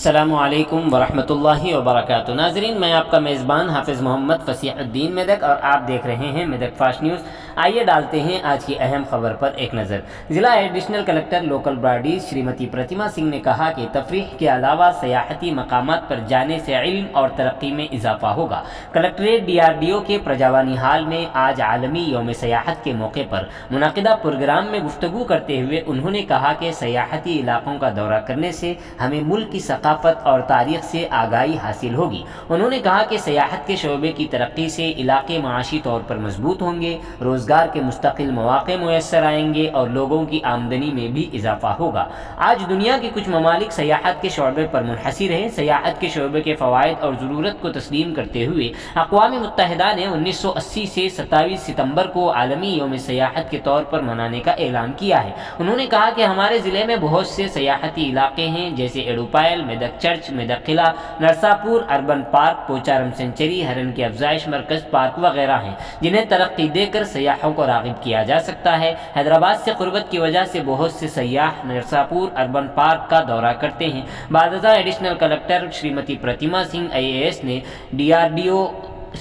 السلام علیکم ورحمۃ اللہ وبرکاتہ۔ ناظرین، میں آپ کا میزبان حافظ محمد فصیح الدین میدک اور آپ دیکھ رہے ہیں میدک فاسٹ نیوز۔ آئیے ڈالتے ہیں آج کی اہم خبر پر ایک نظر۔ ضلع ایڈیشنل کلکٹر لوکل باڈیز شریمتی پرتیما سنگھ نے کہا کہ تفریح کے علاوہ سیاحتی مقامات پر جانے سے علم اور ترقی میں اضافہ ہوگا۔ کلکٹریٹ DRDO کے پرجاوانی ہال میں آج عالمی یوم سیاحت کے موقع پر منعقدہ پروگرام میں گفتگو کرتے ہوئے انہوں نے کہا کہ سیاحتی علاقوں کا دورہ کرنے سے ہمیں ملک کی ثقافت اور تاریخ سے آگاہی حاصل ہوگی۔ انہوں نے کہا کہ سیاحت کے شعبے کی ترقی سے علاقے معاشی طور پر مضبوط ہوں گے، روزگار کے مستقل مواقع میسر آئیں گے اور لوگوں کی آمدنی میں بھی اضافہ ہوگا۔ آج دنیا کے کچھ ممالک سیاحت کے شعبے پر منحصر ہیں۔ سیاحت کے شعبے کے فوائد اور ضرورت کو تسلیم کرتے ہوئے اقوام متحدہ نے 1980 سے 27 ستمبر کو عالمی یوم سیاحت کے طور پر منانے کا اعلان کیا ہے۔ انہوں نے کہا کہ ہمارے ضلع میں بہت سے سیاحتی علاقے ہیں جیسے ایڈوپائل، میدک چرچ، میدک قلعہ، نرساپور اربن پارک، پوچارم سینچری، ہرن کی افزائش مرکز پارک وغیرہ ہیں جنہیں ترقی دے کر سیاحوں کو راغب کیا جا سکتا ہے۔ حیدرآباد سے قربت کی وجہ سے بہت سے سیاح نرساپور اربن پارک کا دورہ کرتے ہیں۔ بعد ازاں ایڈیشنل کلکٹر شریمتی پرتیما سنگھ IAS نے DRDO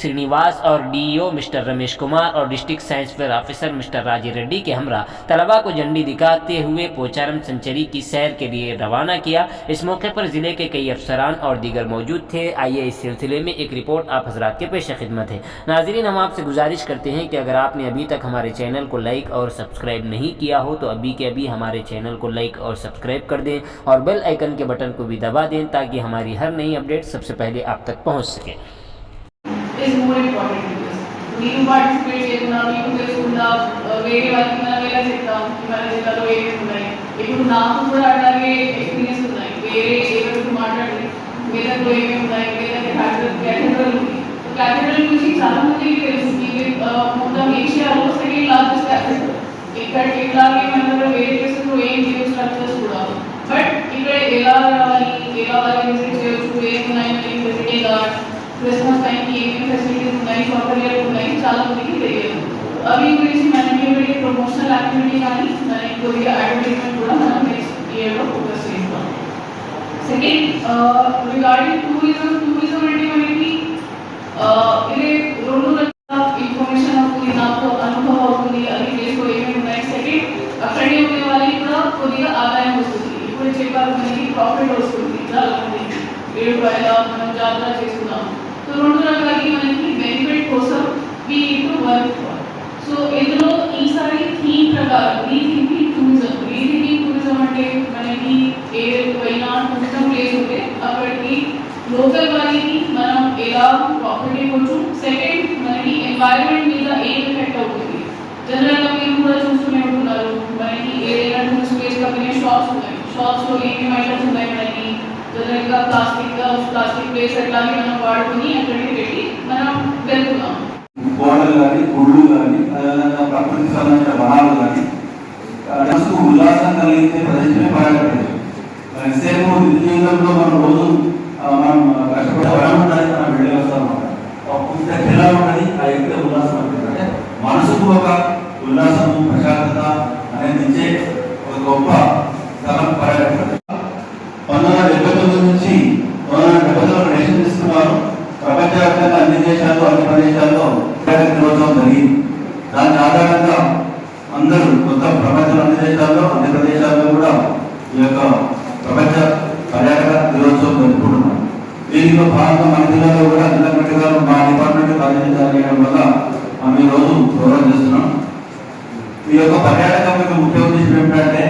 سرینیواس اور DEO مسٹر رمیش کمار اور ڈسٹرکٹ سائنس فیئر آفیسر مسٹر راجی ریڈی کے ہمراہ طلباء کو جھنڈی دکھاتے ہوئے پوچارم سینچری کی سیر کے لیے روانہ کیا۔ اس موقع پر ضلع کے کئی افسران اور دیگر موجود تھے۔ آئیے اس سلسلے میں ایک رپورٹ آپ حضرات کے پیش خدمت ہے۔ ناظرین، ہم آپ سے گزارش کرتے ہیں کہ اگر آپ نے ابھی تک ہمارے چینل کو لائک اور سبسکرائب نہیں کیا ہو تو ابھی کے ابھی ہمارے چینل کو لائک اور سبسکرائب کر دیں اور بیل آئیکن کے بٹن کو بھی دبا دیں تاکہ ہماری ہر نئی اپڈیٹ سب سے پہلے آپ تک پہنچ سکے۔ is more important to us. నేను participate చేస్తున్నా, మీకు తెలుసుకుంటా, వేరే వాళ్ళకి మన వేలా చెప్తాం, మన జిల్లాలో ఏమేమి ఉన్నాయి. ఇప్పుడు నాకు కూడా అట్లాగే ఎక్స్పీరియన్స్ ఉన్నాయి. వేరే ఎవరికి మాట్లాడి వేదల్లో ఏమేమి ఉన్నాయి, వేదకి క్యాథెడ్రల్ ఉంది. క్యాథెడ్రల్ గురించి చాలా మందికి తెలుసు. ఇది మొత్తం ఏషియాలో సెకండ్ లార్జెస్ట్ క్యాథెడ్రల్. ఇక్కడ ఇట్లాగే మన దగ్గర వేరే ప్లేసెస్లో ఏం జియో స్ట్రక్చర్స్ కూడా. బట్ ఇక్కడ ఎలా రావాలి, ఎలా వాళ్ళని విజిట్ చేయొచ్చు, ఏమున్నాయి ఫెసిలిటీ గార్డ్, క్రిస్మస్ టైంకి ఏమేమి ఫెసిలిటీస్ ఉన్నాయి, సౌకర్యాలు ఉన్నాయి, చాలా మందికి తెలియదు. అవి గురించి మనం ఏమైతే ప్రమోషనల్ యాక్టివిటీ కానీ మనకి కొద్దిగా అడ్వర్టైజ్మెంట్ కూడా మనం నెక్స్ట్ ఇయర్లో ఫోకస్ చేస్తాం. సెకండ్, రిగార్డింగ్ టూరిజం అంటే మనకి ఇది రెండు రకాల ఇన్ఫర్మేషన్ అవుతుంది, నాకు అనుభవం అవుతుంది, అది ప్లేస్లో ఏమేమి ఉన్నాయి. సెకండ్, అక్కడే ఉండే వాళ్ళకి కూడా కొద్దిగా ఆదాయం వస్తుంది. ఇప్పుడు చెప్పారు మనకి ప్రాఫిట్ వస్తుంది చాలా మందికి. 7 రూపాయల మనం జాతర చేసుకున్నాం. సో రెండు రకాలకి మనకి బెనిఫిట్ కోసం we need to work for. So ఇందులో ఈసారి థీమ్ ప్రకారం రీథింకింగ్ టూరిజం అంటే మనకి ఏ పోయినా టూరిజం ప్లేస్ ఉంటే అక్కడికి లోకల్ వాళ్ళకి మనం ఎలా ప్రాఫిట్ ఇవ్వచ్చు. సెకండ్, మనకి ఎన్వైరన్మెంట్ మీద ఏం ఎఫెక్ట్ అవుతుంది. జనరల్గా మీరు కూడా చూస్తూనే ఉంటున్నారు, మనకి ఏదైనా టూరిస్ట్ ప్లేస్ పక్కనే షాప్స్ ఉన్నాయి. షాప్స్లో ఏమేమి ఐటమ్స్ ఉన్నాయి మనకి జనరల్గా ప్లాస్టిక్ ప్లేస్ అట్లాగే మనం వాడుకొని అక్కడికి పెట్టి మనం వెళ్తున్నాం. గోడలు కానీ, గుళ్ళు కానీ, అదేవిధంగా ప్రకృతికి సంబంధించిన వనాలు కానీ మనసు ఉల్లాసం కలిగించే ప్రదేశమే పర్యాటకం. ఎంతసేపు జీవితంలో మనం రోజు మనం కష్టపడే వరం ఉండడానికి మనం వెళ్ళి వస్తాం అన్నమాట. ఎలా ఉన్నది ఆ ఎక్కడ ఉల్లాసం అంటే మనసుకు ఒక ఉల్లాసము, ప్రశాంతత అనేది ఇచ్చే ఒక గొప్ప స్థలం పర్యాటకం. 1979 నుంచి 1979 నేషన్ ఇస్తున్నారు. ప్రపంచవ్యాప్తంగా అన్ని దేశాల్లో అన్ని ప్రదేశాల్లో పర్యాటక దినోత్సవం జరిగింది. దాని ఆధారంగా అందరూ మొత్తం ప్రపంచంలో అన్ని దేశాల్లో అన్ని ప్రదేశాల్లో కూడా ఈ యొక్క ప్రపంచ పర్యాటక దినోత్సవం జరుపుకుంటున్నాం. దీనిలో భాగంగా మన జిల్లాలో కూడా జిల్లా కలెక్టర్ గారు మా డిపార్ట్మెంట్ కార్యక్రమం చేయడం వల్ల మనం ఈరోజు ప్రోగ్రాం చేస్తున్నాం. ఈ యొక్క పర్యాటకం యొక్క ముఖ్య ఉద్దేశం ఏమిటంటే